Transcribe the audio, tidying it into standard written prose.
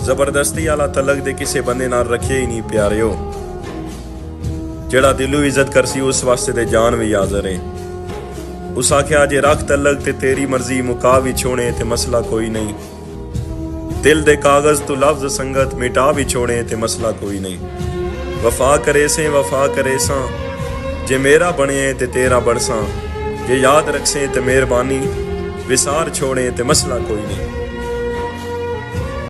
ਜ਼ਬਰਦਸਤੀ ਵਾਲਾ ਤਲਕ ਦੇ ਕਿਸੇ ਬੰਦੇ ਨਾਲ ਰੱਖਿਆ ਹੀ ਨਹੀਂ ਪਿਆਰਿਓ। ਜਿਹੜਾ ਦਿਲੋਂ ਇੱਜ਼ਤ ਕਰਸੀ ਉਸ ਵਾਸਤੇ ਤੇ ਜਾਨ ਵੀ ਹਾਜ਼ਰ ਏ। ਉਸ ਆਖਿਆ ਜੇ ਰੱਖ ਤਲਕ ਤੇ ਤੇਰੀ ਮਰਜ਼ੀ ਮੁਕਾ ਵੀ ਛੋਣੇ ਤੇ ਮਸਲਾ ਕੋਈ ਨਹੀਂ। ਦਿਲ ਦੇ ਕਾਗਜ਼ ਤੋਂ ਲਫ਼ਜ਼ ਸੰਗਤ ਮਿਟਾ ਵੀ ਛੋਣੇ ਤੇ ਮਸਲਾ ਕੋਈ ਨਹੀਂ। ਵਫਾ करे से वफा करे सां, जे मेरा बने ते तेरा बरसां, जे याद रखसे ते मेहरबानी, विसार छोड़े ते मसला कोई नहीं।